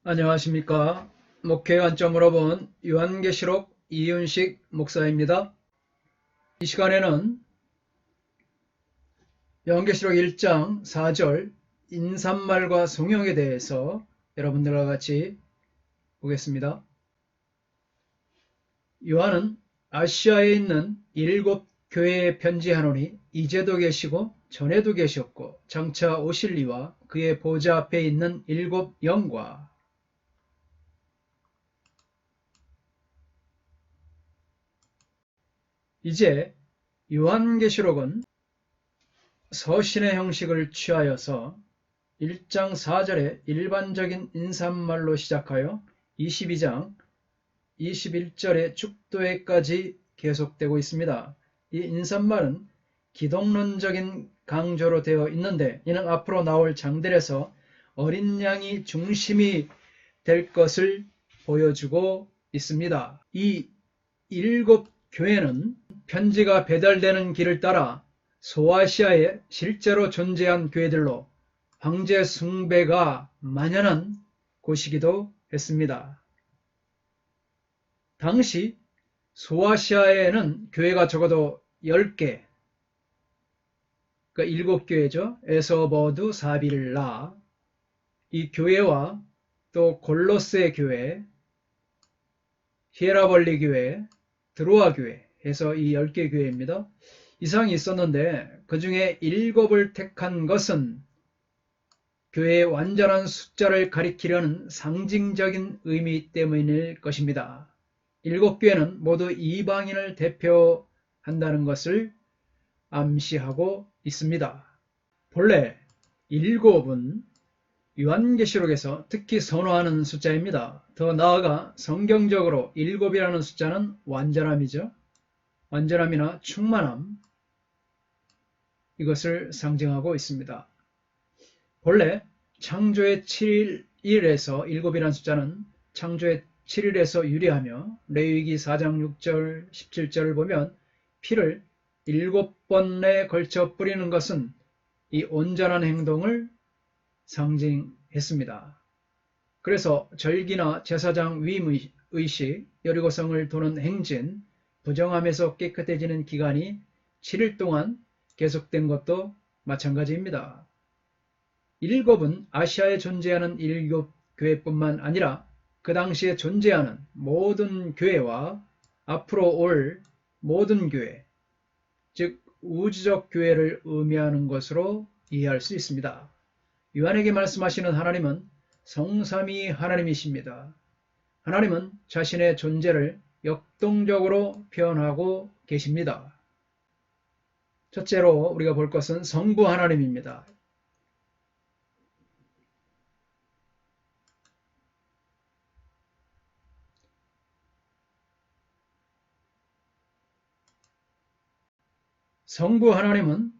안녕하십니까. 목회 관점으로 본 요한계시록 이윤식 목사입니다. 이 시간에는 요한계시록 1장 4절 인사말과 성령에 대해서 여러분들과 같이 보겠습니다. 요한은 아시아에 있는 7교회에 편지하노니 이제도 계시고 전에도 계셨고 장차 오실 이와 그의 보좌 앞에 있는 7영과 이제 요한계시록은 서신의 형식을 취하여서 1장 4절에 일반적인 인사말로 시작하여 22장 21절의 축도회까지 계속되고 있습니다. 이 인사말은 기독론적인 강조로 되어 있는데 이는 앞으로 나올 장들에서 어린 양이 중심이 될 것을 보여주고 있습니다. 이 7교회는 편지가 배달되는 길을 따라 소아시아에 실제로 존재한 교회들로 황제 숭배가 만연한 곳이기도 했습니다. 당시 소아시아에는 교회가 적어도 10개, 그러니까 7교회죠. 에서버두 사빌라, 이 교회와 또 골로새 교회, 히에라벌리 교회, 드로아 교회 해서 이 10개 교회입니다. 이상이 있었는데 그 중에 7을 택한 것은 교회의 완전한 숫자를 가리키려는 상징적인 의미 때문일 것입니다. 7교회는 모두 이방인을 대표한다는 것을 암시하고 있습니다. 본래 7은 요한계시록에서 특히 선호하는 숫자입니다. 더 나아가 성경적으로 7이라는 숫자는 완전함이죠. 완전함이나 충만함, 이것을 상징하고 있습니다. 본래 창조의 7일에서 7이라는 숫자는 창조의 7일에서 유래하며 레위기 4장 6절 17절을 보면 피를 7번에 걸쳐 뿌리는 것은 이 온전한 행동을 상징했습니다. 그래서 절기나 제사장 위임의식, 여리고성을 도는 행진, 부정함에서 깨끗해지는 기간이 7일 동안 계속된 것도 마찬가지입니다. 7은 아시아에 존재하는 7교회뿐만 아니라 그 당시에 존재하는 모든 교회와 앞으로 올 모든 교회, 즉 우주적 교회를 의미하는 것으로 이해할 수 있습니다. 요한에게 말씀하시는 하나님은 성삼위 하나님이십니다. 하나님은 자신의 존재를 역동적으로 표현하고 계십니다. 첫째로 우리가 볼 것은 성부 하나님입니다. 성부 하나님은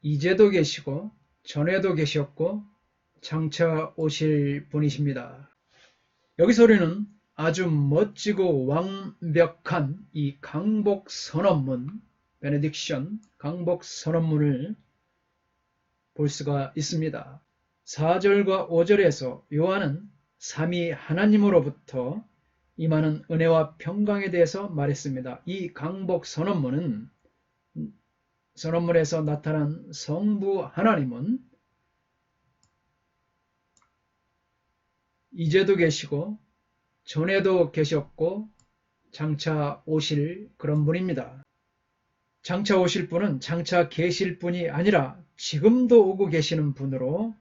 이제도 계시고 전에도 계셨고 장차 오실 분이십니다. 여기서 우리는 아주 멋지고 완벽한 이 강복선언문, 베네딕션, 강복선언문을 볼 수가 있습니다. 4절과 5절에서 요한은 삼위 하나님으로부터 임하는 은혜와 평강에 대해서 말했습니다. 이 강복선언문은 선언문에서 나타난 성부 하나님은 이제도 계시고 전에도 계셨고 장차 오실 그런 분입니다. 장차 오실 분은 장차 계실 분이 아니라 지금도 오고 계시는 분으로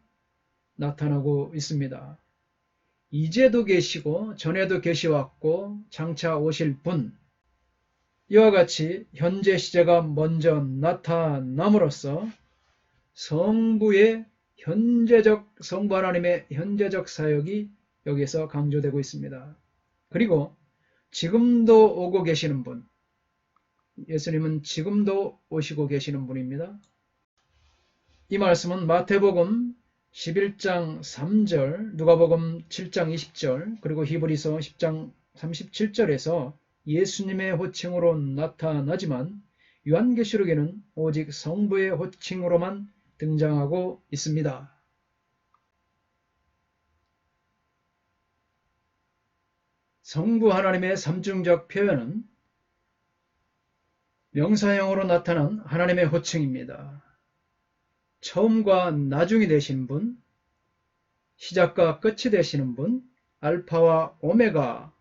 나타나고 있습니다. 이제도 계시고 전에도 계시왔고 장차 오실 분, 이와 같이 현재 시제가 먼저 나타남으로써 성부의 성부 하나님의 현재적 사역이 여기서 강조되고 있습니다. 그리고 지금도 오고 계시는 분, 예수님은 지금도 오시고 계시는 분입니다. 이 말씀은 마태복음 11장 3절, 누가복음 7장 20절, 그리고 히브리서 10장 37절에서 예수님의 호칭으로 나타나지만 요한계시록에는 오직 성부의 호칭으로만 등장하고 있습니다. 성부 하나님의 삼중적 표현은 명사형으로 나타난 하나님의 호칭입니다. 처음과 나중이 되신 분, 시작과 끝이 되시는 분, 알파와 오메가,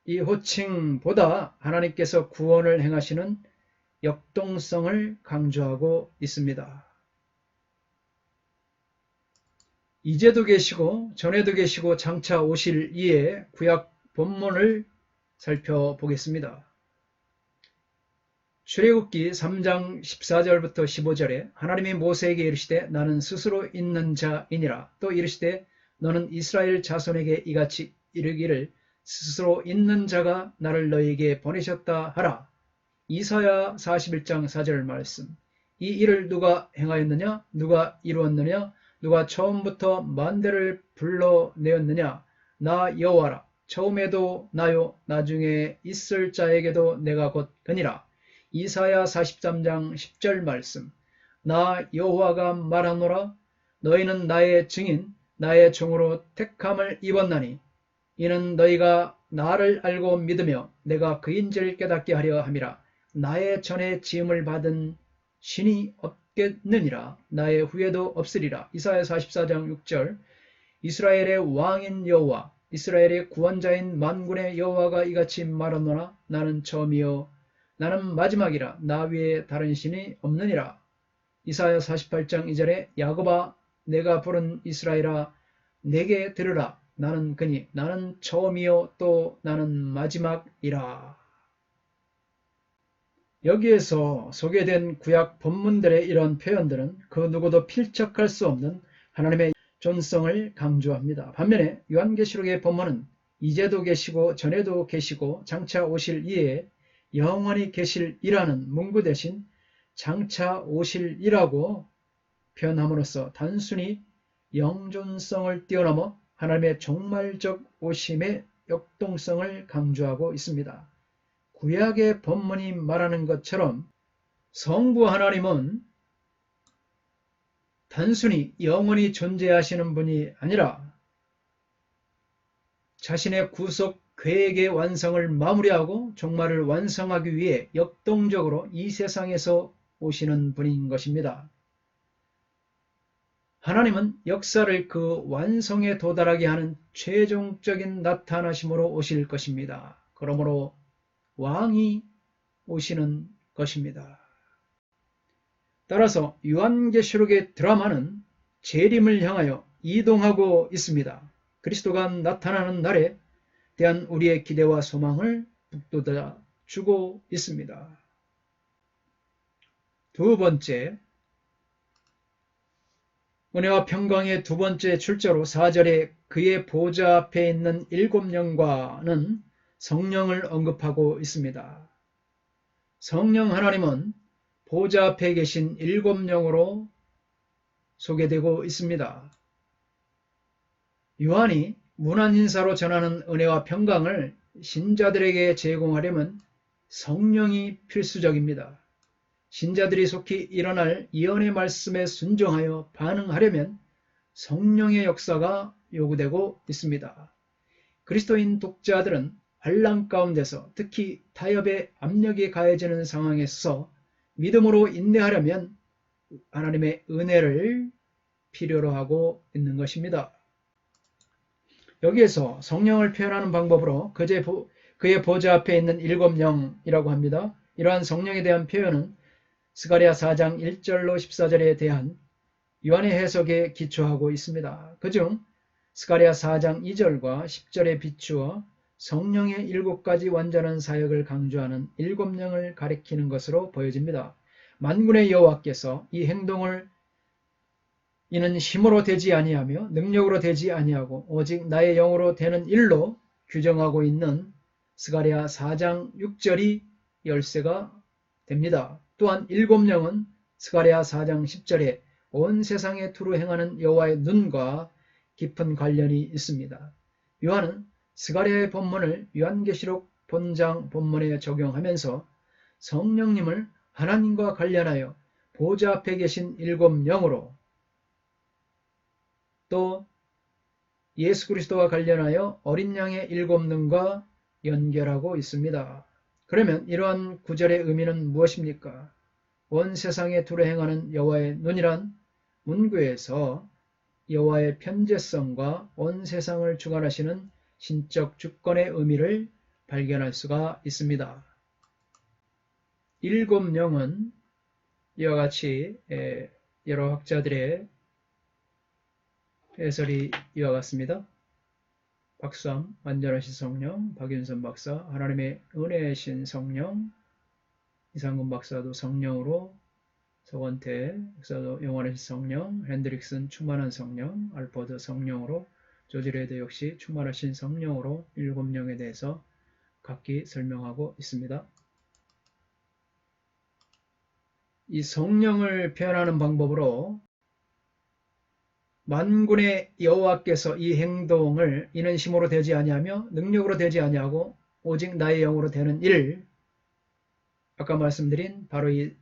이 호칭보다 하나님께서 구원을 행하시는 역동성을 강조하고 있습니다. 이제도 계시고 전에도 계시고 장차 오실 이의 구약 본문을 살펴보겠습니다. 출애굽기 3장 14절부터 15절에 하나님이 모세에게 이르시되 나는 스스로 있는 자이니라. 또 이르시되 너는 이스라엘 자손에게 이같이 이르기를 스스로 있는 자가 나를 너희에게 보내셨다 하라. 이사야 41장 4절 말씀. 이 일을 누가 행하였느냐? 누가 이루었느냐? 누가 처음부터 만대를 불러내었느냐? 나 여호와라. 처음에도 나요, 나중에 있을 자에게도 내가 곧 그니라. 이사야 43장 10절 말씀. 나 여호와가 말하노라. 너희는 나의 증인, 나의 종으로 택함을 입었나니 이는 너희가 나를 알고 믿으며 내가 그인줄 깨닫게 하려 함이라. 나의 전에 지음을 받은 신이 없겠느니라. 나의 후에도 없으리라. 이사야 44장 6절. 이스라엘의 왕인 여호와, 이스라엘의 구원자인 만군의 여호와가 이같이 말하노라. 나는 처음이요 나는 마지막이라. 나 위에 다른 신이 없느니라. 이사야 48장 2절에 야곱아 내가 부른 이스라엘아 내게 들으라. 나는 그니 나는 처음이요 또 나는 마지막이라. 여기에서 소개된 구약 본문들의 이런 표현들은 그 누구도 필적할 수 없는 하나님의 존성을 강조합니다. 반면에 요한계시록의 본문은 이제도 계시고 전에도 계시고 장차 오실 이에 영원히 계실이라는 문구 대신 장차 오실이라고 표현함으로써 단순히 영존성을 뛰어넘어 하나님의 종말적 오심의 역동성을 강조하고 있습니다. 구약의 본문이 말하는 것처럼 성부 하나님은 단순히 영원히 존재하시는 분이 아니라 자신의 구속 계획의 완성을 마무리하고 종말을 완성하기 위해 역동적으로 이 세상에서 오시는 분인 것입니다. 하나님은 역사를 그 완성에 도달하게 하는 최종적인 나타나심으로 오실 것입니다. 그러므로 왕이 오시는 것입니다. 따라서 요한계시록의 드라마는 재림을 향하여 이동하고 있습니다. 그리스도가 나타나는 날에 대한 우리의 기대와 소망을 북돋아 주고 있습니다. 두 번째, 은혜와 평강의 두 번째 출처로 4절에 그의 보좌 앞에 있는 7영과는 성령을 언급하고 있습니다. 성령 하나님은 보좌 앞에 계신 7영으로 소개되고 있습니다. 요한이 문안인사로 전하는 은혜와 평강을 신자들에게 제공하려면 성령이 필수적입니다. 신자들이 속히 일어날 예언의 말씀에 순종하여 반응하려면 성령의 역사가 요구되고 있습니다. 그리스도인 독자들은 환난 가운데서 특히 타협의 압력이 가해지는 상황에서 믿음으로 인내하려면 하나님의 은혜를 필요로 하고 있는 것입니다. 여기에서 성령을 표현하는 방법으로 그의 보좌 앞에 있는 7영이라고 합니다. 이러한 성령에 대한 표현은 스가랴 4장 1절로 14절에 대한 요한의 해석에 기초하고 있습니다. 그중 스가랴 4장 2절과 10절에 비추어 성령의 7가지 완전한 사역을 강조하는 7영을 가리키는 것으로 보여집니다. 만군의 여호와께서 이 행동을 이는 힘으로 되지 아니하며 능력으로 되지 아니하고 오직 나의 영으로 되는 일로 규정하고 있는 스가랴 4장 6절이 열쇠가 됩니다. 또한 7영은 스가랴 4장 10절에 온 세상에 두루 행하는 여호와의 눈과 깊은 관련이 있습니다. 요한은 스가랴의 본문을 요한계시록 본장 본문에 적용하면서 성령님을 하나님과 관련하여 보좌 앞에 계신 7영으로 또 예수 그리스도와 관련하여 어린 양의 7능과 연결하고 있습니다. 그러면 이러한 구절의 의미는 무엇입니까? 온 세상에 두루 행하는 여호와의 눈이란 문구에서 여호와의 편재성과 온 세상을 주관하시는 신적 주권의 의미를 발견할 수가 있습니다. 7영은 이와 같이 여러 학자들의 해설이 이와 같습니다. 박수함, 완전하신 성령, 박윤선 박사, 하나님의 은혜의 신 성령, 이상근 박사도 성령으로, 서건태 박사도 영원하신 성령, 핸드릭슨 충만한 성령, 알포드 성령으로, 조지레드 역시 충만하신 성령으로 7영에 대해서 각기 설명하고 있습니다. 이 성령을 표현하는 방법으로 만군의 여호와께서 이 행동을 이는 힘으로 되지 아니하며 능력으로 되지 아니하고 오직 나의 영으로 되는 일, 아까 말씀드린 바로 이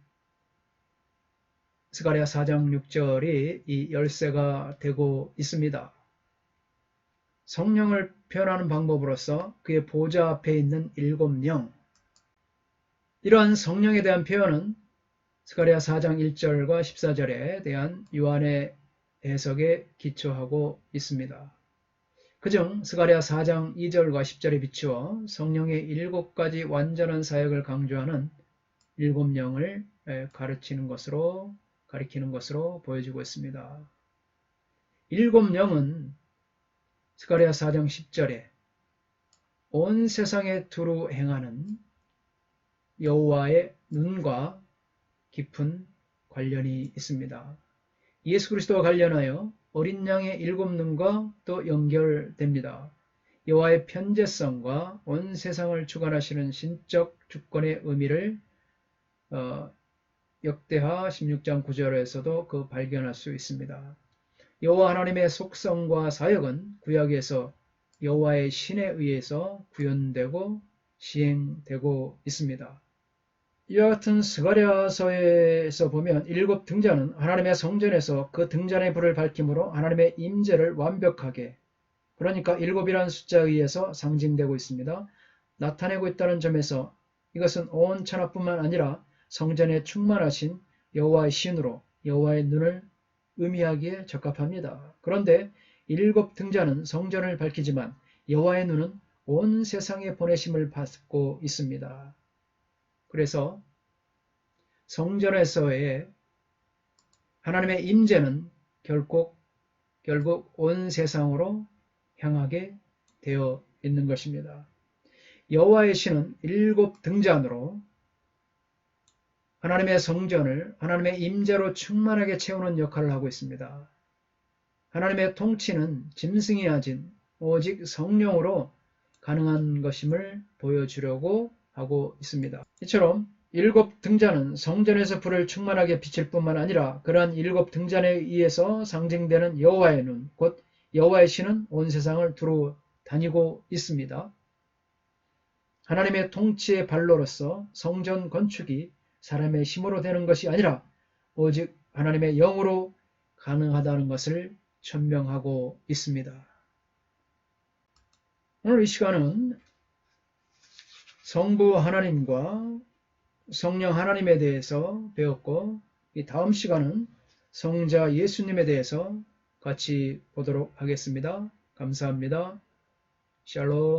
스가랴 4장 6절이 이 열쇠가 되고 있습니다. 성령을 표현하는 방법으로서 그의 보좌 앞에 있는 7영, 이러한 성령에 대한 표현은 스가랴 4장 1절과 14절에 대한 요한의 해석에 기초하고 있습니다. 그중 스가랴 4장 2절과 10절에 비추어 성령의 7가지 완전한 사역을 강조하는 7영을 가리키는 것으로 보여지고 있습니다. 7영은 스가랴 4장 10절에 온 세상에 두루 행하는 여호와의 눈과 깊은 관련이 있습니다. 예수 그리스도와 관련하여 어린 양의 7능과 또 연결됩니다. 여호와의 편재성과 온 세상을 주관하시는 신적 주권의 의미를 역대하 16장 9절에서도 그 발견할 수 있습니다. 여호와 하나님의 속성과 사역은 구약에서 여호와의 신에 의해서 구현되고 시행되고 있습니다. 이와 같은 스가랴서에서 보면 7등잔은 하나님의 성전에서 그 등잔의 불을 밝힘으로 하나님의 임재를 완벽하게, 그러니까 7이라는 숫자에 의해서 상징되고 있습니다. 나타내고 있다는 점에서 이것은 온 천하뿐만 아니라 성전에 충만하신 여호와의 신으로 여호와의 눈을 의미하기에 적합합니다. 그런데 7등잔은 성전을 밝히지만 여호와의 눈은 온 세상에 보내심을 받고 있습니다. 그래서 성전에서의 하나님의 임재는 결국 온 세상으로 향하게 되어 있는 것입니다. 여호와의 신은 7등잔으로 하나님의 성전을 하나님의 임재로 충만하게 채우는 역할을 하고 있습니다. 하나님의 통치는 짐승이 아닌 오직 성령으로 가능한 것임을 보여주려고 하고 있습니다. 이처럼 7등잔은 성전에서 불을 충만하게 비칠 뿐만 아니라 그러한 7등잔에 의해서 상징되는 여호와의 눈, 곧 여호와의 신은 온 세상을 두루 다니고 있습니다. 하나님의 통치의 발로로서 성전 건축이 사람의 힘으로 되는 것이 아니라 오직 하나님의 영으로 가능하다는 것을 천명하고 있습니다. 오늘 이 시간은 성부 하나님과 성령 하나님에 대해서 배웠고, 이 다음 시간은 성자 예수님에 대해서 같이 보도록 하겠습니다. 감사합니다. 샬롬.